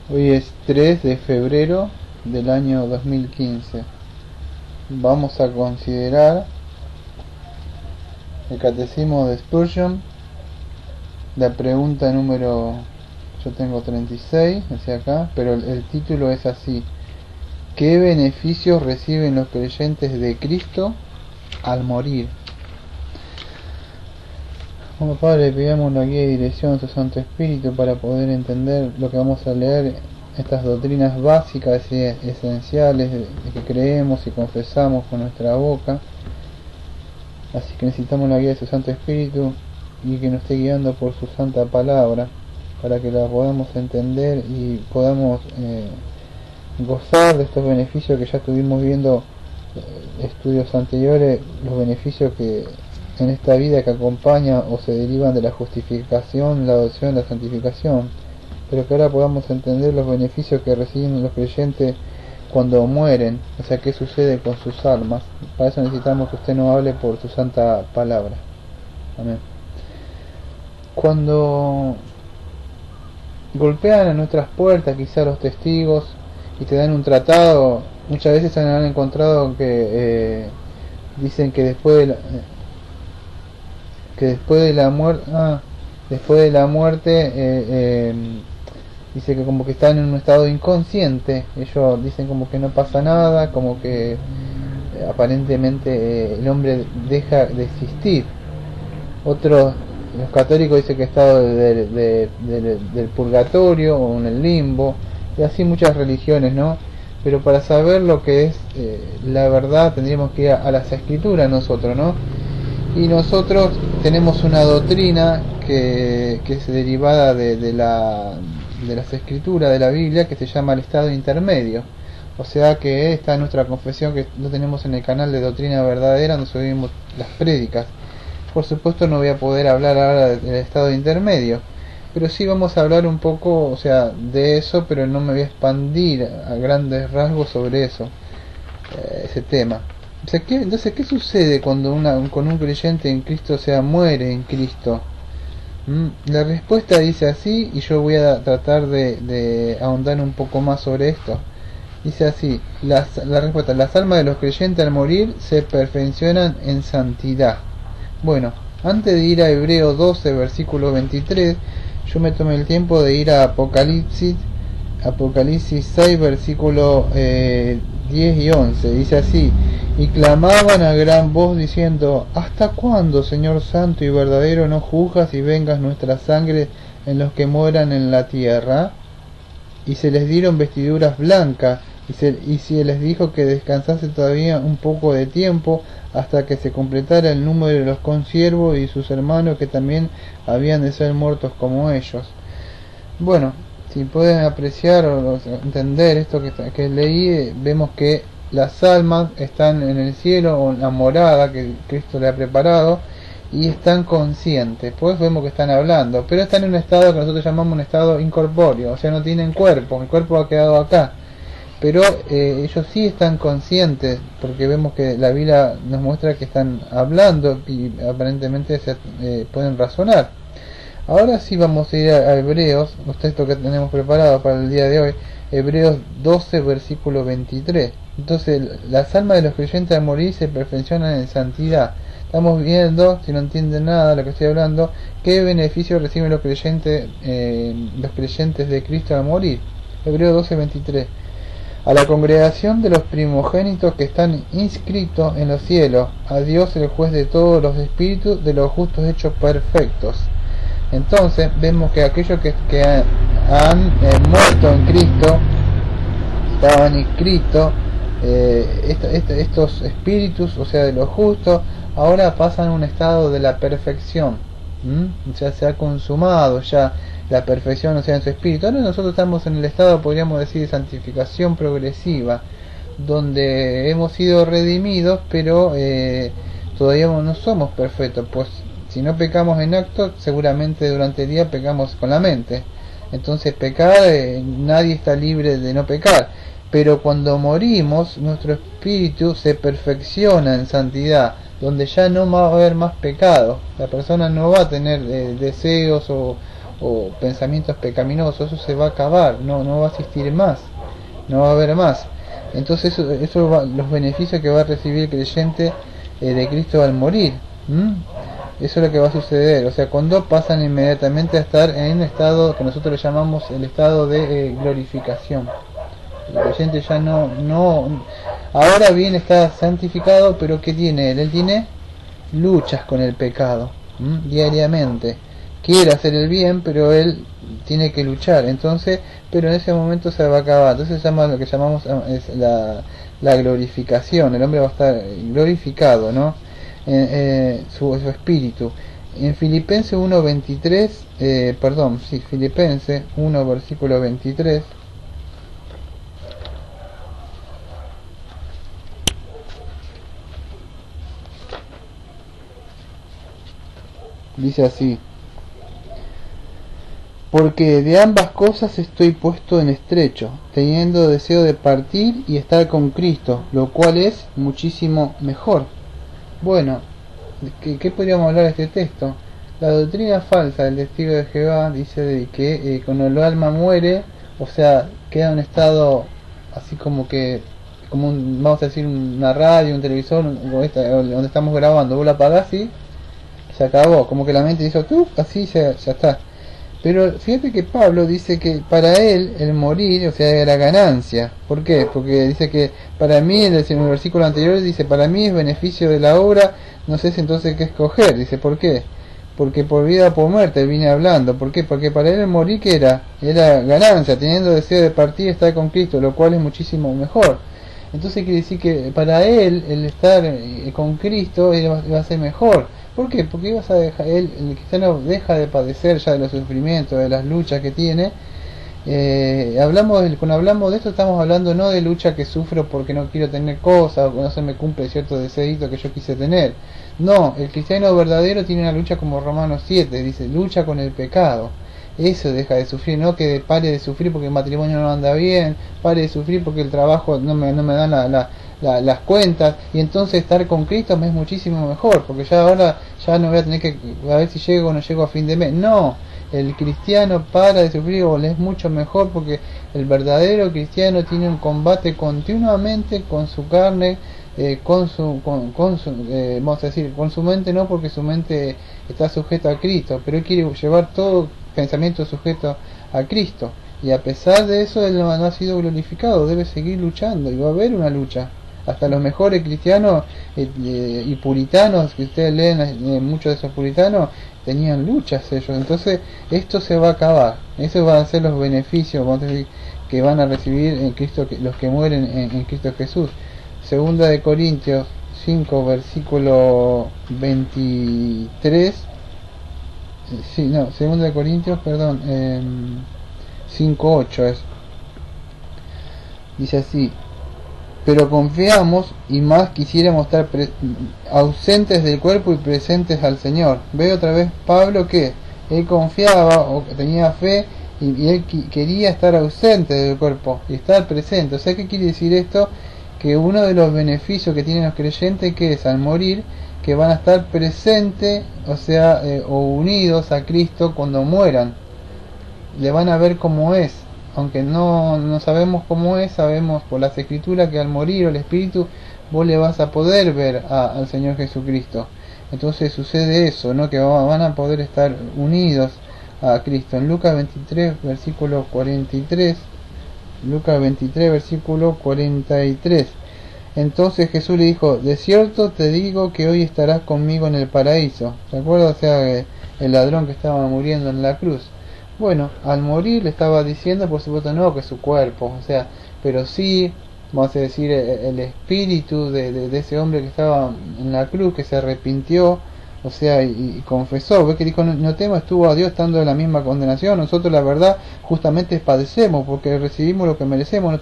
Hoy es 3 de febrero del año 2015. Vamos a considerar el catecismo de Spurgeon, la pregunta número, yo tengo 36, hacia acá, pero el título es así: ¿qué beneficios reciben los creyentes de Cristo al morir? Como Padre, pidamos la guía y dirección de tu Santo Espíritu para poder entender lo que vamos a leer, estas doctrinas básicas y esenciales que creemos y confesamos con nuestra boca. Así que necesitamos la guía de su Santo Espíritu y que nos esté guiando por su santa palabra para que la podamos entender y podamos gozar de estos beneficios que ya estuvimos viendo estudios anteriores, los beneficios que en esta vida que acompaña o se derivan de la justificación, la adopción, la santificación, pero que ahora podamos entender los beneficios que reciben los creyentes cuando mueren, o sea, qué sucede con sus almas. Para eso necesitamos que usted nos hable por su santa palabra. Amén. Cuando golpean a nuestras puertas quizá los testigos y te dan un tratado, muchas veces se han encontrado que dicen que después de la muerte dice que como que están en un estado inconsciente. Ellos dicen como que no pasa nada, como que aparentemente el hombre deja de existir. Otros, los católicos, dicen que estado del purgatorio o en el limbo, y así muchas religiones, ¿no? Pero para saber lo que es la verdad tendríamos que ir a las escrituras nosotros, ¿no? Y nosotros tenemos una doctrina que es derivada de las escrituras de la Biblia, que se llama el estado intermedio. O sea que está en nuestra confesión, que lo tenemos en el canal de Doctrina Verdadera, donde subimos las prédicas. Por supuesto no voy a poder hablar ahora del estado intermedio, pero sí vamos a hablar un poco, o sea, de eso, pero no me voy a expandir a grandes rasgos sobre eso, ese tema. O sea, entonces, ¿qué sucede cuando con un creyente en Cristo, o sea, muere en Cristo? La respuesta dice así, y yo voy a tratar de ahondar un poco más sobre esto. Dice así, la respuesta: las almas de los creyentes al morir se perfeccionan en santidad. Bueno, antes de ir a Hebreos 12, versículo 23, yo me tomé el tiempo de ir a Apocalipsis 6, versículo 10 y 11. Dice así: y clamaban a gran voz diciendo: ¿hasta cuándo, Señor santo y verdadero, no juzgas y vengas nuestra sangre en los que mueran en la tierra? Y se les dieron vestiduras blancas, y se les dijo que descansase todavía un poco de tiempo, hasta que se completara el número de los consiervos y sus hermanos, que también habían de ser muertos como ellos. Bueno, si pueden apreciar o entender esto que leí, vemos que las almas están en el cielo, o en la morada que Cristo le ha preparado, y están conscientes. Pues vemos que están hablando, pero están en un estado que nosotros llamamos un estado incorpóreo, o sea, no tienen cuerpo, el cuerpo ha quedado acá, pero ellos sí están conscientes, porque vemos que la Biblia nos muestra que están hablando y aparentemente se pueden razonar. Ahora sí vamos a ir a Hebreos, los textos que tenemos preparados para el día de hoy. Hebreos 12, versículo 23. Entonces, las almas de los creyentes al morir se perfeccionan en santidad. Estamos viendo, si no entienden nada de lo que estoy hablando, qué beneficio reciben los creyentes de Cristo al morir. Hebreos 12, 23. A la congregación de los primogénitos que están inscritos en los cielos, a Dios el juez de todos los espíritus de los justos hechos perfectos. Entonces vemos que aquellos que han muerto en Cristo, estaban inscritos, estos espíritus, o sea, de los justos, ahora pasan a un estado de la perfección. O sea, se ha consumado ya la perfección, o sea, en su espíritu. Ahora nosotros estamos en el estado, podríamos decir, de santificación progresiva, donde hemos sido redimidos, pero todavía no somos perfectos, pues si no pecamos en acto, seguramente durante el día pecamos con la mente. Entonces pecar, nadie está libre de no pecar, pero cuando morimos, nuestro espíritu se perfecciona en santidad, donde ya no va a haber más pecado. La persona no va a tener deseos o o pensamientos pecaminosos, eso se va a acabar, no va a existir más, no va a haber más. Entonces los beneficios que va a recibir el creyente de Cristo al morir, eso es lo que va a suceder. O sea, cuando pasan inmediatamente a estar en un estado que nosotros le llamamos el estado de glorificación. El creyente ya ahora bien está santificado, pero ¿qué tiene él? Él tiene luchas con el pecado diariamente. Quiere hacer el bien, pero él tiene que luchar. Entonces, pero en ese momento se va a acabar. Entonces se llama lo que llamamos es la glorificación. El hombre va a estar glorificado, ¿no? Su espíritu. En Filipenses 1:23, Filipenses 1 versículo 23. Dice así: porque de ambas cosas estoy puesto en estrecho, teniendo deseo de partir y estar con Cristo, lo cual es muchísimo mejor. Bueno, ¿qué podríamos hablar de este texto? La doctrina falsa del testigo de Jehová dice de que cuando el alma muere, o sea, queda en un estado así como que, vamos a decir, una radio, un televisor, donde estamos grabando, vos la apagás y se acabó, como que la mente hizo así ya está. Pero fíjate que Pablo dice que para él el morir, o sea, era ganancia. ¿Por qué? Porque dice que para mí, en el versículo anterior dice, para mí es beneficio de la obra, no sé si entonces qué escoger. Dice, ¿por qué? Porque por vida o por muerte él viene hablando. ¿Por qué? Porque para él el morir, ¿qué era? Era ganancia, teniendo deseo de partir y estar con Cristo, lo cual es muchísimo mejor. Entonces quiere decir que para él el estar con Cristo va a ser mejor. ¿Por qué? Porque ibas a dejar, el cristiano deja de padecer ya de los sufrimientos, de las luchas que tiene. Cuando hablamos de esto estamos hablando no de lucha que sufro porque no quiero tener cosas o no se me cumple cierto deseito que yo quise tener. No, el cristiano verdadero tiene una lucha como Romanos 7, dice, lucha con el pecado. Eso deja de sufrir, no que pare de sufrir porque el matrimonio no anda bien, pare de sufrir porque el trabajo no me dan las cuentas, y entonces estar con Cristo me es muchísimo mejor, porque ya ahora ya no voy a tener que a ver si llego o no llego a fin de mes. No, el cristiano para de sufrir o le es mucho mejor, porque el verdadero cristiano tiene un combate continuamente con su carne, vamos a decir, con su mente no, porque su mente está sujeta a Cristo, pero él quiere llevar todo pensamiento sujeto a Cristo, y a pesar de eso él no ha sido glorificado, debe seguir luchando, y va a haber una lucha. Hasta los mejores cristianos y puritanos, que ustedes leen, muchos de esos puritanos tenían luchas ellos. Entonces esto se va a acabar, esos van a ser los beneficios, vamos a decir, que van a recibir en Cristo, los que mueren en Cristo Jesús. Segunda de Corintios 5 versículo 23. Segunda de Corintios, 5:8 es. Dice así: pero confiamos y más quisiéramos estar ausentes del cuerpo y presentes al Señor. Ve otra vez Pablo que él confiaba o tenía fe y él quería estar ausente del cuerpo y estar presente. O sea, ¿qué quiere decir esto? Que uno de los beneficios que tienen los creyentes, que es al morir, que van a estar presentes, o sea, o unidos a Cristo cuando mueran. Le van a ver cómo es, aunque no sabemos cómo es, sabemos por las escrituras que al morir el Espíritu vos le vas a poder ver al Señor Jesucristo. Entonces sucede eso, ¿no? Que van a poder estar unidos a Cristo. En Lucas 23 versículo 43, Lucas 23 versículo 43. Entonces Jesús le dijo: de cierto te digo que hoy estarás conmigo en el paraíso. ¿Se acuerda? O sea, el ladrón que estaba muriendo en la cruz. Bueno, al morir le estaba diciendo, por supuesto no que su cuerpo, o sea, pero sí, vamos a decir, el espíritu de ese hombre que estaba en la cruz, que se arrepintió, o sea, y confesó. Ve que dijo, no temas, estuvo a Dios estando en la misma condenación. Nosotros la verdad justamente padecemos porque recibimos lo que merecemos,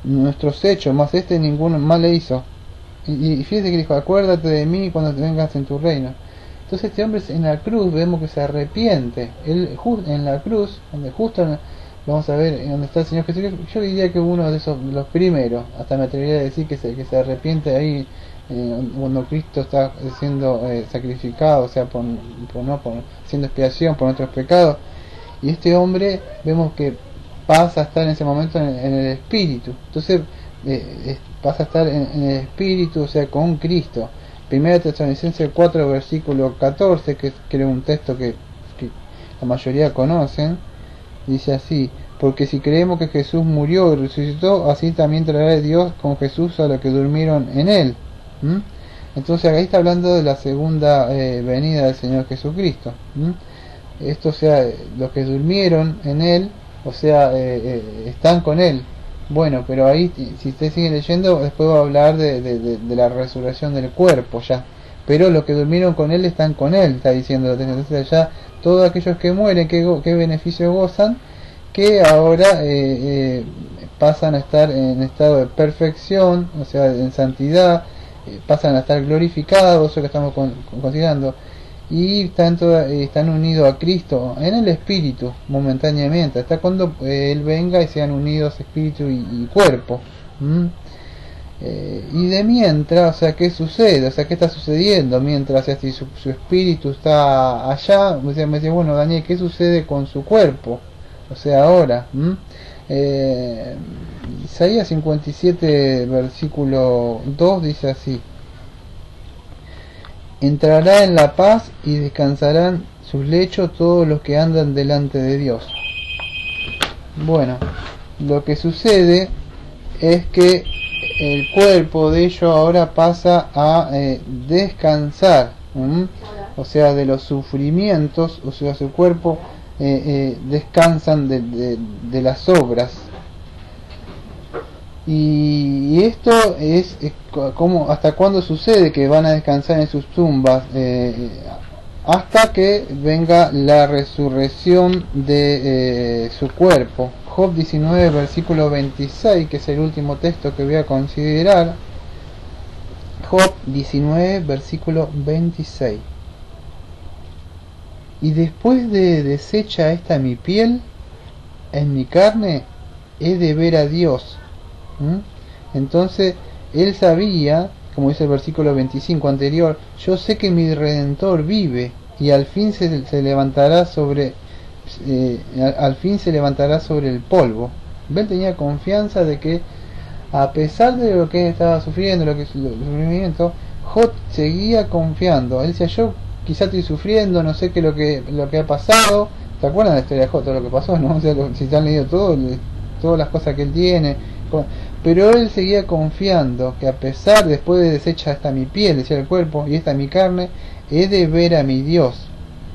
nuestros hechos, más ningún mal le hizo. Y fíjese que dijo: acuérdate de mí cuando te vengas en tu reino. Entonces este hombre en la cruz vemos que se arrepiente. Él en la cruz, donde justo vamos a ver donde está el Señor Jesús, yo diría que uno de los primeros, hasta me atrevería a decir que se arrepiente ahí cuando Cristo está siendo sacrificado, o sea, por haciendo expiación por nuestros pecados. y este hombre vemos que pasa a estar en ese momento en el espíritu. Entonces pasa a estar en el espíritu, o sea, con Cristo. Primera Tesalonicenses 4 versículo 14, que creo un texto que la mayoría conocen, dice así: porque si creemos que Jesús murió y resucitó, así también traerá Dios con Jesús a los que durmieron en él. Entonces ahí está hablando de la segunda venida del Señor Jesucristo. Esto, o sea, los que durmieron en él, o sea, están con él. Bueno, pero ahí, si usted sigue leyendo, después va a hablar de la resurrección del cuerpo ya. Pero los que durmieron con él están con él, está diciendo. Entonces ya todos aquellos que mueren, ¿qué beneficio gozan? Que ahora pasan a estar en estado de perfección, o sea, en santidad, pasan a estar glorificados, eso que estamos considerando, y están unidos a Cristo en el espíritu momentáneamente, hasta cuando Él venga y sean unidos espíritu y cuerpo. Y de mientras, o sea, ¿qué sucede? O sea, ¿qué está sucediendo mientras, o sea, si su espíritu está allá? O sea, me dice, bueno, Daniel, ¿qué sucede con su cuerpo? O sea, ahora, Isaías 57 versículo 2 dice así: entrará en la paz y descansarán sus lechos todos los que andan delante de Dios. Bueno, lo que sucede es que el cuerpo de ellos ahora pasa a descansar, o sea, de los sufrimientos, o sea, su cuerpo descansan de las obras. Y esto es como hasta cuándo sucede que van a descansar en sus tumbas, hasta que venga la resurrección de su cuerpo. Job 19 versículo 26, que es el último texto que voy a considerar. Job 19 versículo 26: y después de deshecha esta mi piel, en mi carne he de ver a Dios. Entonces él sabía, como dice el versículo 25 anterior, yo sé que mi Redentor vive y al fin se levantará sobre el polvo. Él tenía confianza de que, a pesar de lo que estaba sufriendo, el sufrimiento, Job seguía confiando. Él decía, yo quizá estoy sufriendo, no sé qué lo que ha pasado. ¿Se acuerdan de la historia de Job, todo lo que pasó, no? O sea, si te han leído todas las cosas que él tiene, pero él seguía confiando que, a pesar, después de deshecha esta mi piel, decía el cuerpo, y esta mi carne, he de ver a mi Dios.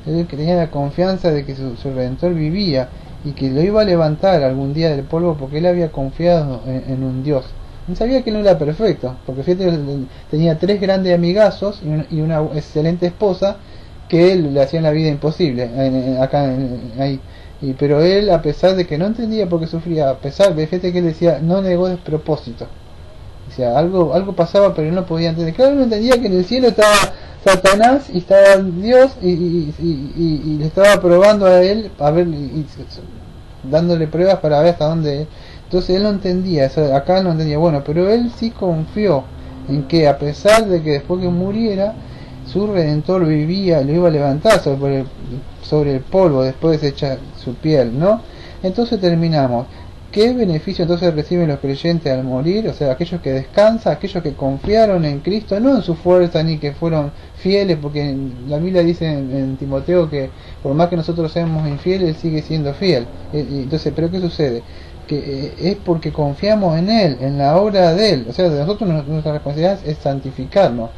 Él tenía la confianza de que su Redentor vivía y que lo iba a levantar algún día del polvo, porque él había confiado en un Dios. Él sabía que no era perfecto, porque fíjate, tenía 3 grandes amigazos y una excelente esposa que él le hacían la vida imposible ahí. Pero él, a pesar de que no entendía por qué sufría, a pesar de, fíjate que él decía, no negó despropósito. O sea, algo pasaba, pero él no podía entender. Claro, él no entendía que en el cielo estaba Satanás y estaba Dios y le estaba probando a él, a ver, dándole pruebas para ver hasta dónde. Entonces él no entendía, eso acá no entendía. Bueno, pero él sí confió en que, a pesar de que después que muriera, su Redentor vivía, lo iba a levantar sobre el polvo después de echar su piel, ¿no? Entonces terminamos. ¿Qué beneficio entonces reciben los creyentes al morir? O sea, aquellos que descansan, aquellos que confiaron en Cristo, no en su fuerza ni que fueron fieles, porque la Biblia dice en Timoteo que por más que nosotros seamos infieles, Él sigue siendo fiel. Entonces, ¿pero qué sucede? Que es porque confiamos en Él, en la obra de Él. O sea, de nosotros nuestra responsabilidad es santificarnos,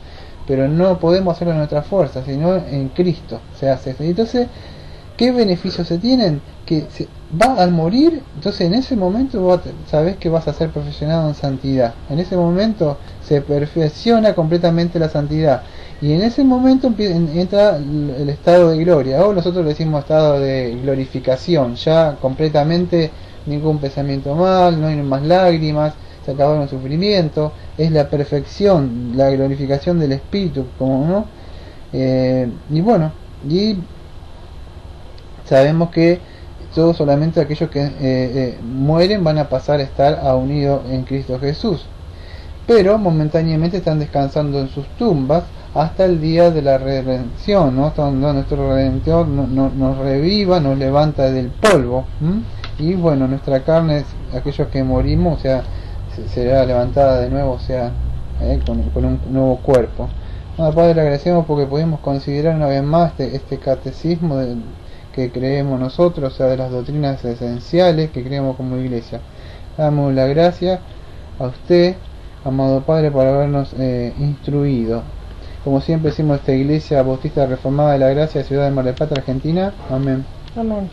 pero no podemos hacerlo en nuestra fuerza, sino en Cristo se hace eso. Entonces, ¿qué beneficios se tienen? Que va al morir, entonces en ese momento vos sabés que vas a ser perfeccionado en santidad. En ese momento se perfecciona completamente la santidad. Y en ese momento entra el estado de gloria, o nosotros le decimos estado de glorificación. Ya completamente ningún pensamiento mal, no hay más lágrimas, se acabaron el sufrimiento. Es la perfección, la glorificación del Espíritu, como no. Y bueno, y sabemos que todos, solamente aquellos que mueren, van a pasar a estar unidos en Cristo Jesús, pero momentáneamente están descansando en sus tumbas hasta el día de la redención, ¿no? Cuando nuestro Redentor nos reviva, nos levanta del polvo, ¿m? Y bueno, nuestra carne, aquellos que morimos, o sea, será levantada de nuevo, o sea, con un nuevo cuerpo. Bueno, Padre, le agradecemos porque pudimos considerar una vez más este catecismo que creemos nosotros, o sea, de las doctrinas esenciales que creemos como iglesia. Damos la gracia a usted, amado Padre, por habernos instruido. Como siempre decimos, esta iglesia bautista reformada de la gracia, ciudad de Mar del Plata, Argentina. Amén. Amén.